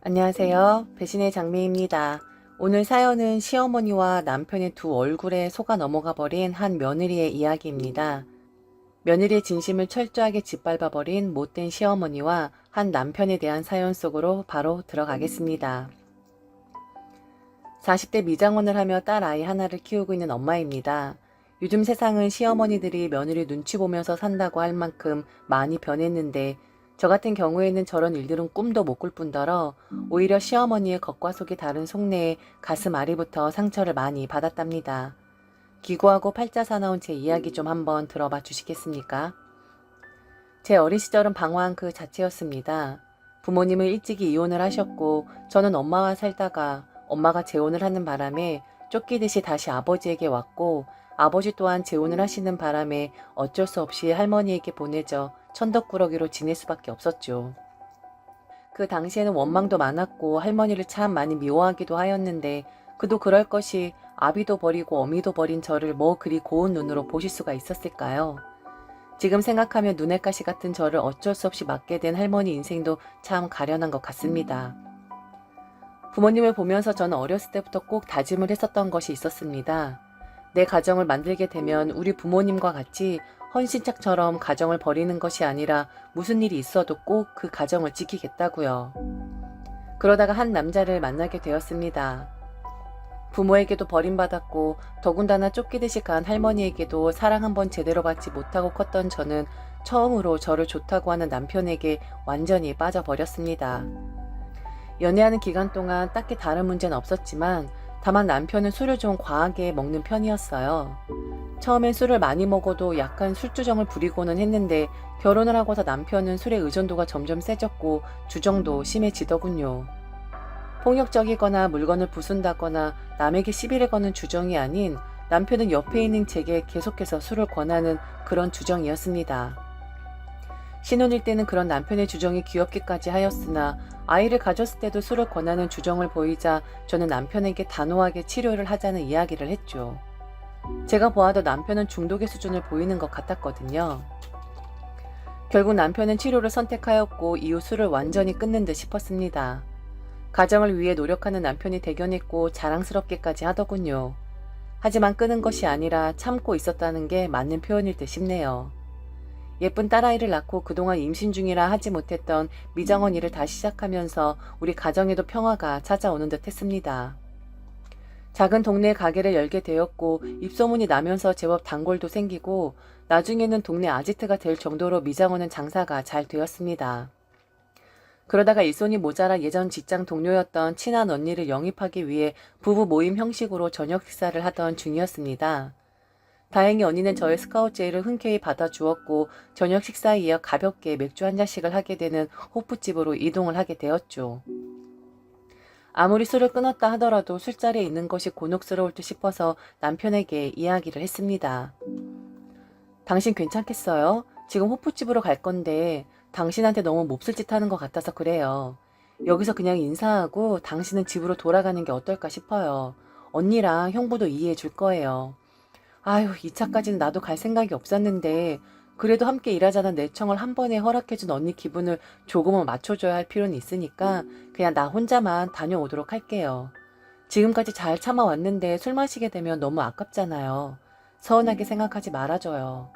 안녕하세요. 배신의 장미입니다. 오늘 사연은 시어머니와 남편의 두 얼굴에 속아 넘어가 버린 한 며느리의 이야기입니다. 며느리의 진심을 철저하게 짓밟아 버린 못된 시어머니와 한 남편에 대한 사연 속으로 바로 들어가겠습니다. 40대 미장원을 하며 딸 아이 하나를 키우고 있는 엄마입니다. 요즘 세상은 시어머니들이 며느리 눈치 보면서 산다고 할 만큼 많이 변했는데 저 같은 경우에는 저런 일들은 꿈도 못 꿀 뿐더러 오히려 시어머니의 겉과 속이 다른 속내에 가슴 아리부터 상처를 많이 받았답니다. 기고하고 팔자 사나운 제 이야기 좀 한번 들어봐 주시겠습니까? 제 어린 시절은 방황 그 자체였습니다. 부모님은 일찍이 이혼을 하셨고 저는 엄마와 살다가 엄마가 재혼을 하는 바람에 쫓기듯이 다시 아버지에게 왔고 아버지 또한 재혼을 하시는 바람에 어쩔 수 없이 할머니에게 보내져 천덕꾸러기로 지낼 수밖에 없었죠. 그 당시에는 원망도 많았고 할머니를 참 많이 미워하기도 하였는데 그도 그럴 것이 아비도 버리고 어미도 버린 저를 뭐 그리 고운 눈으로 보실 수가 있었을까요? 지금 생각하면 눈엣 가시 같은 저를 어쩔 수 없이 맞게 된 할머니 인생도 참 가련한 것 같습니다. 부모님을 보면서 저는 어렸을 때부터 꼭 다짐을 했었던 것이 있었습니다. 내 가정을 만들게 되면 우리 부모님과 같이 헌신짝처럼 가정을 버리는 것이 아니라 무슨 일이 있어도 꼭 그 가정을 지키겠다고요. 그러다가 한 남자를 만나게 되었습니다. 부모에게도 버림받았고 더군다나 쫓기듯이 간 할머니에게도 사랑 한번 제대로 받지 못하고 컸던 저는 처음으로 저를 좋다고 하는 남편에게 완전히 빠져버렸습니다. 연애하는 기간 동안 딱히 다른 문제는 없었지만 다만 남편은 술을 좀 과하게 먹는 편이었어요. 처음엔 술을 많이 먹어도 약간 술주정을 부리고는 했는데 결혼을 하고서 남편은 술의 의존도가 점점 세졌고 주정도 심해지더군요. 폭력적이거나 물건을 부순다거나 남에게 시비를 거는 주정이 아닌 남편은 옆에 있는 제게 계속해서 술을 권하는 그런 주정이었습니다. 신혼일 때는 그런 남편의 주정이 귀엽기까지 하였으나 아이를 가졌을 때도 술을 권하는 주정을 보이자 저는 남편에게 단호하게 치료를 하자는 이야기를 했죠. 제가 보아도 남편은 중독의 수준을 보이는 것 같았거든요. 결국 남편은 치료를 선택하였고 이후 술을 완전히 끊는 듯 싶었습니다. 가정을 위해 노력하는 남편이 대견했고 자랑스럽게까지 하더군요. 하지만 끊은 것이 아니라 참고 있었다는 게 맞는 표현일 듯 싶네요. 예쁜 딸아이를 낳고 그동안 임신 중이라 하지 못했던 미장원 일을 다시 시작하면서 우리 가정에도 평화가 찾아오는 듯 했습니다. 작은 동네 가게를 열게 되었고 입소문이 나면서 제법 단골도 생기고 나중에는 동네 아지트가 될 정도로 미장원은 장사가 잘 되었습니다. 그러다가 일손이 모자라 예전 직장 동료였던 친한 언니를 영입하기 위해 부부 모임 형식으로 저녁 식사를 하던 중이었습니다. 다행히 언니는 저의 스카우트 제의를 흔쾌히 받아주었고 저녁 식사에 이어 가볍게 맥주 한 잔씩을 하게 되는 호프집으로 이동을 하게 되었죠. 아무리 술을 끊었다 하더라도 술자리에 있는 것이 곤혹스러울 듯 싶어서 남편에게 이야기를 했습니다. 당신 괜찮겠어요? 지금 호프집으로 갈 건데 당신한테 너무 몹쓸 짓 하는 것 같아서 그래요. 여기서 그냥 인사하고 당신은 집으로 돌아가는 게 어떨까 싶어요. 언니랑 형부도 이해해 줄 거예요. 아유, 2차까지는 나도 갈 생각이 없었는데 그래도 함께 일하자는 내 청을 한 번에 허락해준 언니 기분을 조금은 맞춰줘야 할 필요는 있으니까 그냥 나 혼자만 다녀오도록 할게요. 지금까지 잘 참아왔는데 술 마시게 되면 너무 아깝잖아요. 서운하게 생각하지 말아줘요.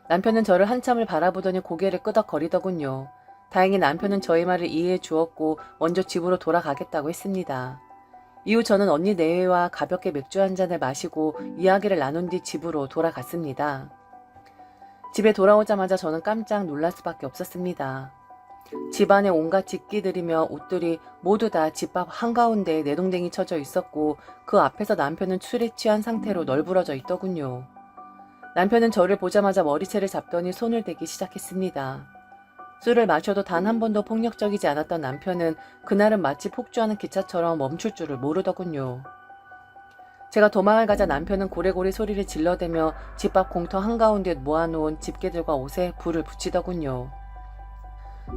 남편은 저를 한참을 바라보더니 고개를 끄덕거리더군요. 다행히 남편은 저의 말을 이해해 주었고 먼저 집으로 돌아가겠다고 했습니다. 이후 저는 언니 내외와 가볍게 맥주 한 잔을 마시고 이야기를 나눈 뒤 집으로 돌아갔습니다. 집에 돌아오자마자 저는 깜짝 놀랄 수밖에 없었습니다. 집안에 온갖 집기들이며 옷들이 모두 다 집 앞 한가운데에 내동댕이 쳐져 있었고 그 앞에서 남편은 술에 취한 상태로 널브러져 있더군요. 남편은 저를 보자마자 머리채를 잡더니 손을 대기 시작했습니다. 술을 마셔도 단 한 번도 폭력적이지 않았던 남편은 그날은 마치 폭주하는 기차처럼 멈출 줄을 모르더군요. 제가 도망을 가자 남편은 고래고래 소리를 질러대며 집 앞 공터 한가운데 모아놓은 집게들과 옷에 불을 붙이더군요.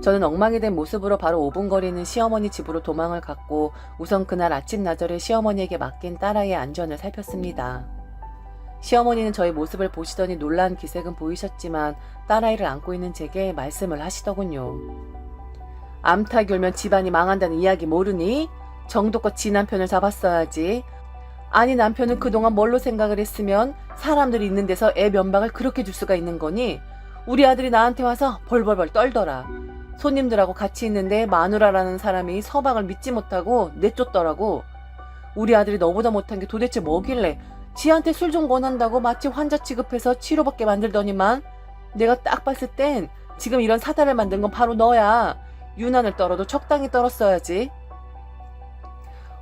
저는 엉망이 된 모습으로 바로 5분 거리는 시어머니 집으로 도망을 갔고 우선 그날 아침나절에 시어머니에게 맡긴 딸아이의 안전을 살폈습니다. 시어머니는 저의 모습을 보시더니 놀란 기색은 보이셨지만 딸아이를 안고 있는 제게 말씀을 하시더군요. 암탉 열면 집안이 망한다는 이야기 모르니? 정도껏 지 남편을 잡았어야지. 아니 남편은 그동안 뭘로 생각을 했으면 사람들이 있는 데서 애 면박을 그렇게 줄 수가 있는 거니? 우리 아들이 나한테 와서 벌벌벌 떨더라. 손님들하고 같이 있는데 마누라라는 사람이 서방을 믿지 못하고 내쫓더라고. 우리 아들이 너보다 못한 게 도대체 뭐길래 지한테 술 좀 권한다고 마치 환자 취급해서 치료받게 만들더니만. 내가 딱 봤을 땐 지금 이런 사달을 만든 건 바로 너야. 유난을 떨어도 적당히 떨었어야지.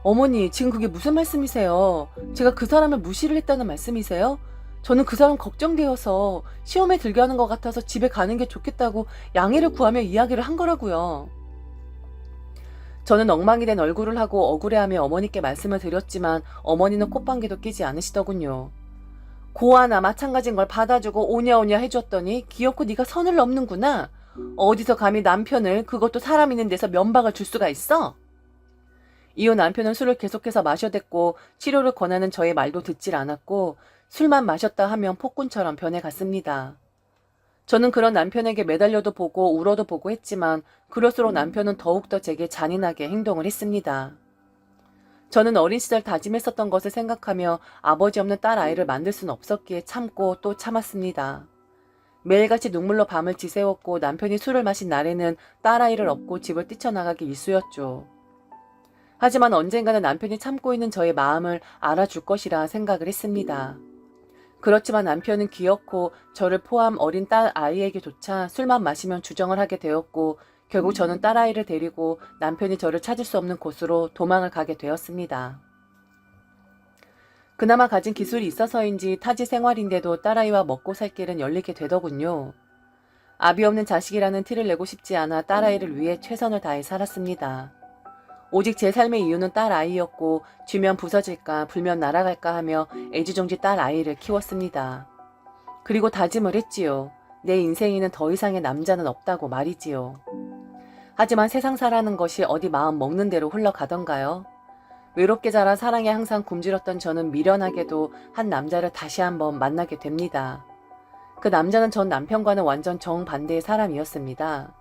어머니, 지금 그게 무슨 말씀이세요? 제가 그 사람을 무시를 했다는 말씀이세요? 저는 그 사람 걱정되어서 시험에 들게 하는 것 같아서 집에 가는 게 좋겠다고 양해를 구하며 이야기를 한 거라고요. 저는 엉망이 된 얼굴을 하고 억울해하며 어머니께 말씀을 드렸지만 어머니는 꽃방귀도 끼지 않으시더군요. 고아나 마찬가지인 걸 받아주고 오냐오냐 해줬더니 귀엽고 네가 선을 넘는구나. 어디서 감히 남편을, 그것도 사람 있는 데서 면박을 줄 수가 있어? 이후 남편은 술을 계속해서 마셔댔고 치료를 권하는 저의 말도 듣질 않았고 술만 마셨다 하면 폭군처럼 변해갔습니다. 저는 그런 남편에게 매달려도 보고 울어도 보고 했지만 그럴수록 남편은 더욱더 제게 잔인하게 행동을 했습니다. 저는 어린 시절 다짐했었던 것을 생각하며 아버지 없는 딸 아이를 만들 수는 없었기에 참고 또 참았습니다. 매일같이 눈물로 밤을 지새웠고 남편이 술을 마신 날에는 딸아이를 업고 집을 뛰쳐나가기 일쑤였죠. 하지만 언젠가는 남편이 참고 있는 저의 마음을 알아줄 것이라 생각을 했습니다. 그렇지만 남편은 귀엽고 저를 포함 어린 딸 아이에게조차 술만 마시면 주정을 하게 되었고 결국 저는 딸아이를 데리고 남편이 저를 찾을 수 없는 곳으로 도망을 가게 되었습니다. 그나마 가진 기술이 있어서인지 타지 생활인데도 딸아이와 먹고 살 길은 열리게 되더군요. 아비 없는 자식이라는 티를 내고 싶지 않아 딸아이를 위해 최선을 다해 살았습니다. 오직 제 삶의 이유는 딸아이였고 쥐면 부서질까 불면 날아갈까 하며 애지중지 딸아이를 키웠습니다. 그리고 다짐을 했지요. 내 인생에는 더 이상의 남자는 없다고 말이지요. 하지만 세상 사라는 것이 어디 마음 먹는 대로 흘러가던가요? 외롭게 자라 사랑에 항상 굶주렸던 저는 미련하게도 한 남자를 다시 한번 만나게 됩니다. 그 남자는 전 남편과는 완전 정반대의 사람이었습니다.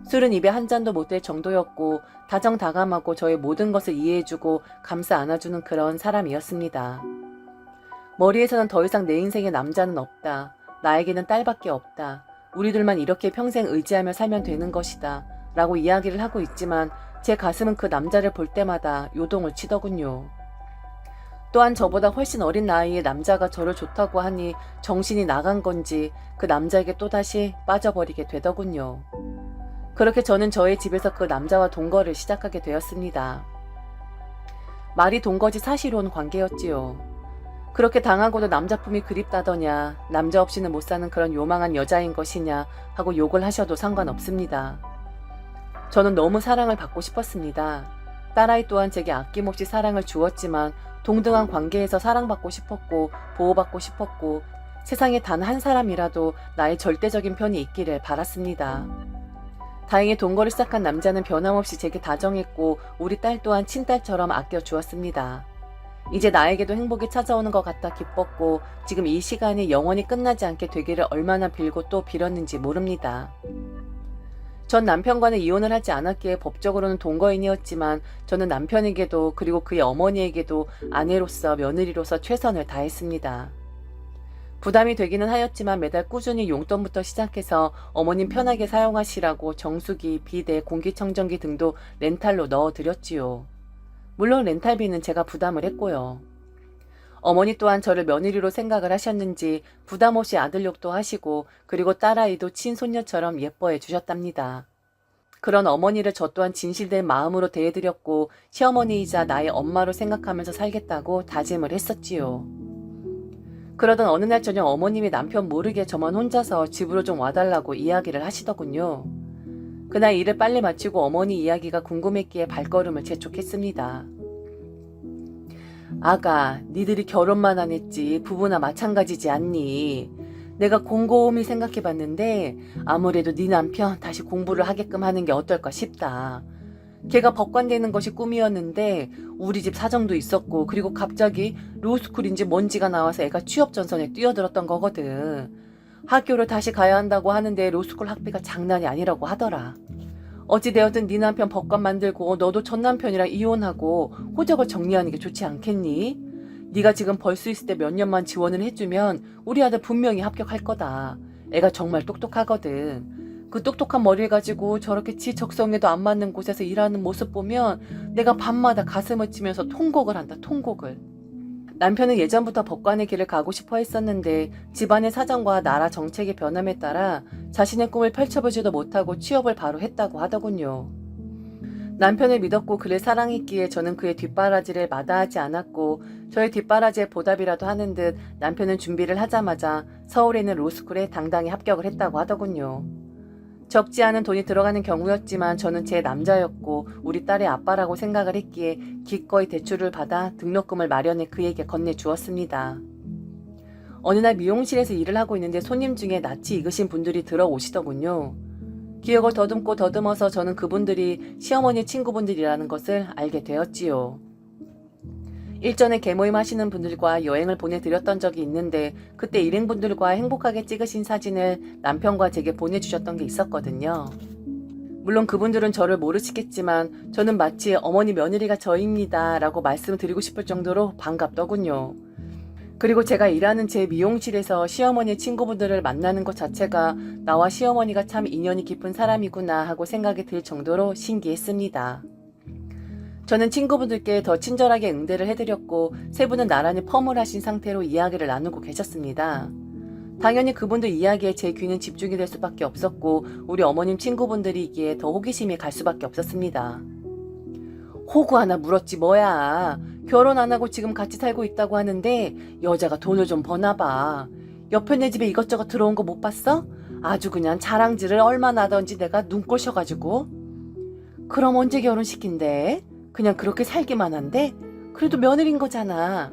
술은 입에 한 잔도 못 댈 정도였고 다정다감하고 저의 모든 것을 이해해주고 감싸 안아주는 그런 사람이었습니다. 머리에서는 더 이상 내 인생에 남자는 없다. 나에게는 딸밖에 없다. 우리들만 이렇게 평생 의지하며 살면 되는 것이다. 라고 이야기를 하고 있지만 제 가슴은 그 남자를 볼 때마다 요동을 치더군요. 또한 저보다 훨씬 어린 나이에 남자가 저를 좋다고 하니 정신이 나간 건지 그 남자에게 또다시 빠져버리게 되더군요. 그렇게 저는 저의 집에서 그 남자와 동거를 시작하게 되었습니다. 말이 동거지 사실혼 관계였지요. 그렇게 당하고도 남자품이 그립다더냐, 남자 없이는 못 사는 그런 요망한 여자인 것이냐 하고 욕을 하셔도 상관없습니다. 저는 너무 사랑을 받고 싶었습니다. 딸아이 또한 제게 아낌없이 사랑을 주었지만 동등한 관계에서 사랑받고 싶었고 보호받고 싶었고 세상에 단 한 사람이라도 나의 절대적인 편이 있기를 바랐습니다. 다행히 동거를 시작한 남자는 변함없이 제게 다정했고 우리 딸 또한 친딸처럼 아껴주었습니다. 이제 나에게도 행복이 찾아오는 것 같아 기뻤고 지금 이 시간이 영원히 끝나지 않게 되기를 얼마나 빌고 또 빌었는지 모릅니다. 전 남편과는 이혼을 하지 않았기에 법적으로는 동거인이었지만 저는 남편에게도 그리고 그의 어머니에게도 아내로서 며느리로서 최선을 다했습니다. 부담이 되기는 하였지만 매달 꾸준히 용돈부터 시작해서 어머님 편하게 사용하시라고 정수기, 비데, 공기청정기 등도 렌탈로 넣어드렸지요. 물론 렌탈비는 제가 부담을 했고요. 어머니 또한 저를 며느리로 생각을 하셨는지 부담 없이 아들 욕도 하시고 그리고 딸아이도 친손녀처럼 예뻐해 주셨답니다. 그런 어머니를 저 또한 진실된 마음으로 대해드렸고 시어머니이자 나의 엄마로 생각하면서 살겠다고 다짐을 했었지요. 그러던 어느 날 저녁 어머님이 남편 모르게 저만 혼자서 집으로 좀 와달라고 이야기를 하시더군요. 그날 일을 빨리 마치고 어머니 이야기가 궁금했기에 발걸음을 재촉했습니다. 아가, 니들이 결혼만 안 했지 부부나 마찬가지지 않니? 내가 곰곰이 생각해봤는데 아무래도 네 남편 다시 공부를 하게끔 하는 게 어떨까 싶다. 걔가 법관 되는 것이 꿈이었는데 우리 집 사정도 있었고 그리고 갑자기 로스쿨인지 뭔지가 나와서 애가 취업 전선에 뛰어들었던 거거든. 학교를 다시 가야 한다고 하는데 로스쿨 학비가 장난이 아니라고 하더라. 어찌되었든 네 남편 법관 만들고 너도 전 남편이랑 이혼하고 호적을 정리하는 게 좋지 않겠니? 네가 지금 벌 수 있을 때 몇 년만 지원을 해주면 우리 아들 분명히 합격할 거다. 애가 정말 똑똑하거든. 그 똑똑한 머리를 가지고 저렇게 지 적성에도 안 맞는 곳에서 일하는 모습 보면 내가 밤마다 가슴을 치면서 통곡을 한다, 통곡을. 남편은 예전부터 법관의 길을 가고 싶어 했었는데 집안의 사정과 나라 정책의 변함에 따라 자신의 꿈을 펼쳐보지도 못하고 취업을 바로 했다고 하더군요. 남편을 믿었고 그를 사랑했기에 저는 그의 뒷바라지를 마다하지 않았고 저의 뒷바라지에 보답이라도 하는 듯 남편은 준비를 하자마자 서울에 있는 로스쿨에 당당히 합격을 했다고 하더군요. 적지 않은 돈이 들어가는 경우였지만 저는 제 남자였고 우리 딸의 아빠라고 생각을 했기에 기꺼이 대출을 받아 등록금을 마련해 그에게 건네주었습니다. 어느 날 미용실에서 일을 하고 있는데 손님 중에 낯이 익으신 분들이 들어오시더군요. 기억을 더듬고 더듬어서 저는 그분들이 시어머니 친구분들이라는 것을 알게 되었지요. 일전에 개모임 하시는 분들과 여행을 보내드렸던 적이 있는데 그때 일행분들과 행복하게 찍으신 사진을 남편과 제게 보내주셨던 게 있었거든요. 물론 그분들은 저를 모르시겠지만 저는 마치 어머니 며느리가 저입니다 라고 말씀을 드리고 싶을 정도로 반갑더군요. 그리고 제가 일하는 제 미용실에서 시어머니 친구분들을 만나는 것 자체가 나와 시어머니가 참 인연이 깊은 사람이구나 하고 생각이 들 정도로 신기했습니다. 저는 친구분들께 더 친절하게 응대를 해드렸고 세 분은 나란히 펌을 하신 상태로 이야기를 나누고 계셨습니다. 당연히 그분들 이야기에 제 귀는 집중이 될 수밖에 없었고 우리 어머님 친구분들이기에 더 호기심이 갈 수밖에 없었습니다. 호구 하나 물었지 뭐야. 결혼 안 하고 지금 같이 살고 있다고 하는데 여자가 돈을 좀 버나봐. 옆에 내 집에 이것저것 들어온 거 못 봤어? 아주 그냥 자랑질을 얼마나 하던지 내가 눈꼴셔가지고. 그럼 언제 결혼시킨대? 그냥 그렇게 살기만 한데? 그래도 며느리인 거잖아.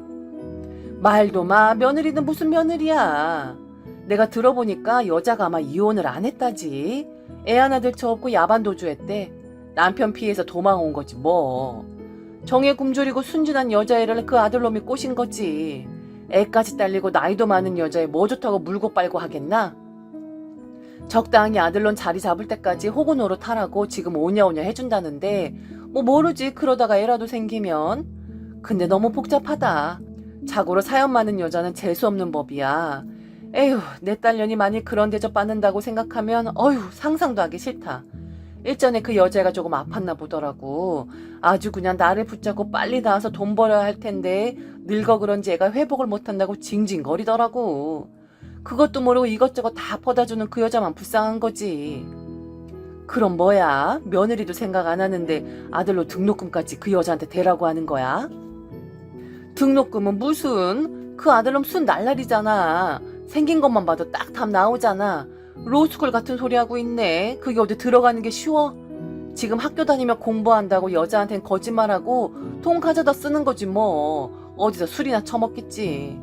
말도 마. 며느리는 무슨 며느리야. 내가 들어보니까 여자가 아마 이혼을 안 했다지. 애 하나 들쳐업고 야반도주했대. 남편 피해서 도망온 거지 뭐. 정에 굶주리고 순진한 여자애를 그 아들놈이 꼬신 거지. 애까지 딸리고 나이도 많은 여자애 뭐 좋다고 물고 빨고 하겠나? 적당히 아들놈 자리 잡을 때까지 호구 노릇하라고 지금 오냐오냐 해준다는데 뭐 모르지 그러다가 애라도 생기면. 근데 너무 복잡하다. 자고로 사연 많은 여자는 재수없는 법이야. 에휴 내 딸년이 만일 그런 대접 받는다고 생각하면 어휴 상상도 하기 싫다. 일전에 그 여자애가 조금 아팠나 보더라고. 아주 그냥 나를 붙잡고 빨리 나와서 돈 벌어야 할 텐데 늙어 그런지 애가 회복을 못한다고 징징거리더라고. 그것도 모르고 이것저것 다 퍼다주는 그 여자만 불쌍한 거지. 그럼 뭐야? 며느리도 생각 안 하는데 아들로 등록금까지 그 여자한테 대라고 하는 거야? 등록금은 무슨? 그 아들놈 순 날라리잖아. 생긴 것만 봐도 딱 답 나오잖아. 로스쿨 같은 소리 하고 있네. 그게 어디 들어가는 게 쉬워? 지금 학교 다니며 공부한다고 여자한텐 거짓말하고 돈 가져다 쓰는 거지 뭐. 어디서 술이나 처먹겠지.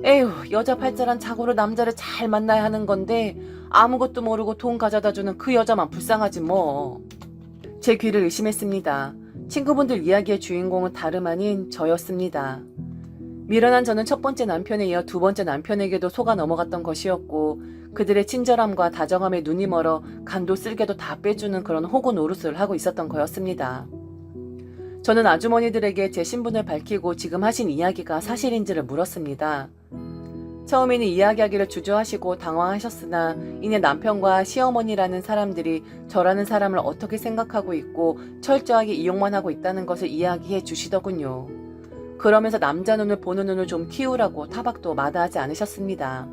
에휴 여자 팔자란 자고로 남자를 잘 만나야 하는 건데 아무것도 모르고 돈 가져다 주는 그 여자만 불쌍하지 뭐. 제 귀를 의심했습니다. 친구분들 이야기의 주인공은 다름 아닌 저였습니다. 미련한 저는 첫 번째 남편에 이어 두 번째 남편에게도 속아 넘어갔던 것이었고 그들의 친절함과 다정함에 눈이 멀어 간도 쓸개도 다 빼주는 그런 호구 노릇을 하고 있었던 거였습니다. 저는 아주머니들에게 제 신분을 밝히고 지금 하신 이야기가 사실인지를 물었습니다. 처음에는 이야기하기를 주저하시고 당황하셨으나 이내 남편과 시어머니라는 사람들이 저라는 사람을 어떻게 생각하고 있고 철저하게 이용만 하고 있다는 것을 이야기해 주시더군요. 그러면서 남자 눈을 보는 눈을 좀 키우라고 타박도 마다하지 않으셨습니다.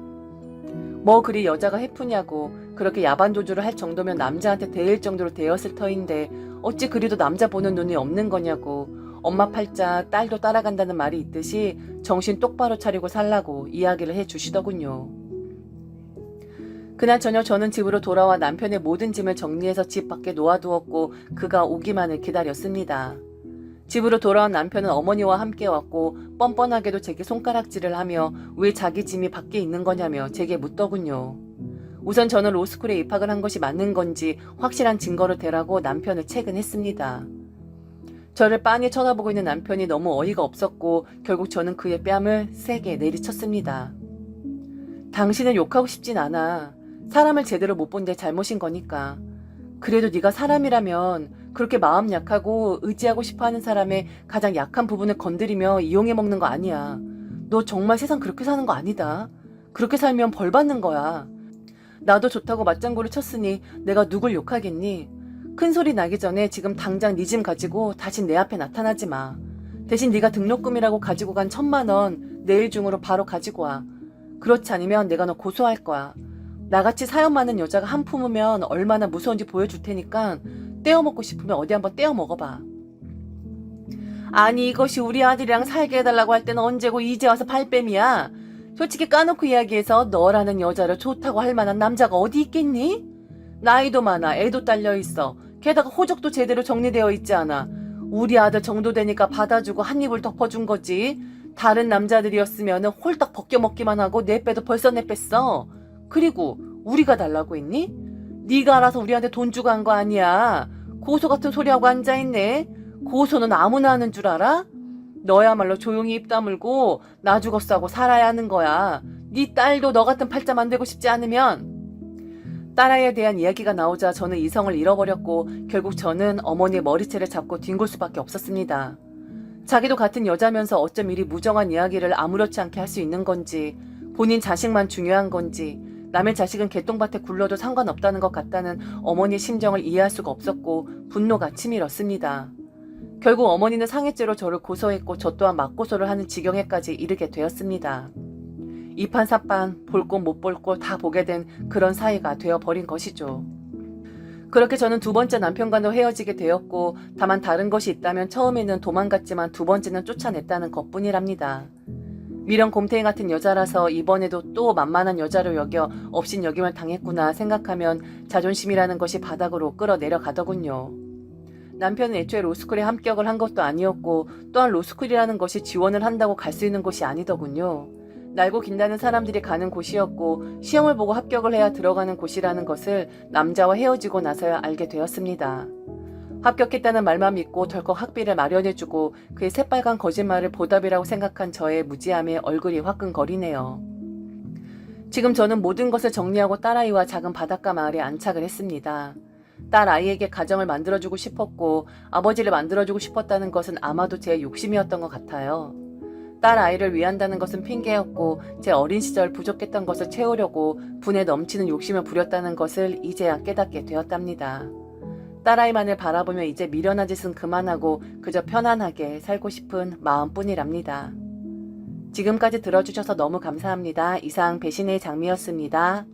뭐 그리 여자가 해프냐고. 그렇게 야반도주를 할 정도면 남자한테 대일 정도로 되었을 터인데 어찌 그리도 남자 보는 눈이 없는 거냐고. 엄마 팔자 딸도 따라간다는 말이 있듯이 정신 똑바로 차리고 살라고 이야기를 해주시더군요. 그날 저녁 저는 집으로 돌아와 남편의 모든 짐을 정리해서 집 밖에 놓아두었고 그가 오기만을 기다렸습니다. 집으로 돌아온 남편은 어머니와 함께 왔고 뻔뻔하게도 제게 손가락질을 하며 왜 자기 짐이 밖에 있는 거냐며 제게 묻더군요. 우선 저는 로스쿨에 입학을 한 것이 맞는 건지 확실한 증거를 대라고 남편을 채근했습니다. 저를 빤히 쳐다보고 있는 남편이 너무 어이가 없었고 결국 저는 그의 뺨을 세게 내리쳤습니다. 당신을 욕하고 싶진 않아. 사람을 제대로 못 본 데 잘못인 거니까. 그래도 네가 사람이라면 그렇게 마음 약하고 의지하고 싶어하는 사람의 가장 약한 부분을 건드리며 이용해 먹는 거 아니야. 너 정말 세상 그렇게 사는 거 아니다. 그렇게 살면 벌 받는 거야. 나도 좋다고 맞장구를 쳤으니 내가 누굴 욕하겠니? 큰 소리 나기 전에 지금 당장 네 짐 가지고 다시 내 앞에 나타나지 마. 대신 네가 등록금이라고 가지고 간 1,000만 원 내일 중으로 바로 가지고 와. 그렇지 않으면 내가 너 고소할 거야. 나같이 사연 많은 여자가 한 품으면 얼마나 무서운지 보여줄 테니까 떼어먹고 싶으면 어디 한번 떼어 먹어봐. 아니 이것이 우리 아들이랑 살게 해달라고 할 때는 언제고 이제 와서 발뺌이야. 솔직히 까놓고 이야기해서 너라는 여자를 좋다고 할 만한 남자가 어디 있겠니? 나이도 많아, 애도 딸려 있어. 게다가 호적도 제대로 정리되어 있지 않아. 우리 아들 정도 되니까 받아주고 한 입을 덮어준 거지. 다른 남자들이었으면 홀딱 벗겨먹기만 하고 내 빼도 벌써 내 뺐어. 그리고 우리가 달라고 했니? 네가 알아서 우리한테 돈 주고 한 거 아니야. 고소 같은 소리하고 앉아있네. 고소는 아무나 하는 줄 알아? 너야말로 조용히 입 다물고 나 죽었어 하고 살아야 하는 거야. 네 딸도 너 같은 팔자 만들고 싶지 않으면. 딸아이에 대한 이야기가 나오자 저는 이성을 잃어버렸고 결국 저는 어머니의 머리채를 잡고 뒹굴 수밖에 없었습니다. 자기도 같은 여자면서 어쩜 이리 무정한 이야기를 아무렇지 않게 할 수 있는 건지, 본인 자식만 중요한 건지, 남의 자식은 개똥밭에 굴러도 상관없다는 것 같다는 어머니의 심정을 이해할 수가 없었고 분노가 치밀었습니다. 결국 어머니는 상해죄로 저를 고소했고 저 또한 맞고소를 하는 지경에까지 이르게 되었습니다. 이판사판 볼 곳 못 볼 곳 다 보게 된 그런 사이가 되어버린 것이죠. 그렇게 저는 두 번째 남편과도 헤어지게 되었고 다만 다른 것이 있다면 처음에는 도망갔지만 두 번째는 쫓아냈다는 것뿐이랍니다. 미련 곰탱이 같은 여자라서 이번에도 또 만만한 여자로 여겨 업신여김을 당했구나 생각하면 자존심이라는 것이 바닥으로 끌어내려가더군요. 남편은 애초에 로스쿨에 합격을 한 것도 아니었고 또한 로스쿨이라는 것이 지원을 한다고 갈 수 있는 곳이 아니더군요. 날고 긴다는 사람들이 가는 곳이었고 시험을 보고 합격을 해야 들어가는 곳이라는 것을 남자와 헤어지고 나서야 알게 되었습니다. 합격했다는 말만 믿고 덜컥 학비를 마련해주고 그의 새빨간 거짓말을 보답이라고 생각한 저의 무지함에 얼굴이 화끈거리네요. 지금 저는 모든 것을 정리하고 딸아이와 작은 바닷가 마을에 안착을 했습니다. 딸 아이에게 가정을 만들어주고 싶었고 아버지를 만들어주고 싶었다는 것은 아마도 제 욕심이었던 것 같아요. 딸 아이를 위한다는 것은 핑계였고 제 어린 시절 부족했던 것을 채우려고 분에 넘치는 욕심을 부렸다는 것을 이제야 깨닫게 되었답니다. 딸아이만을 바라보며 이제 미련한 짓은 그만하고 그저 편안하게 살고 싶은 마음뿐이랍니다. 지금까지 들어주셔서 너무 감사합니다. 이상 배신의 장미였습니다.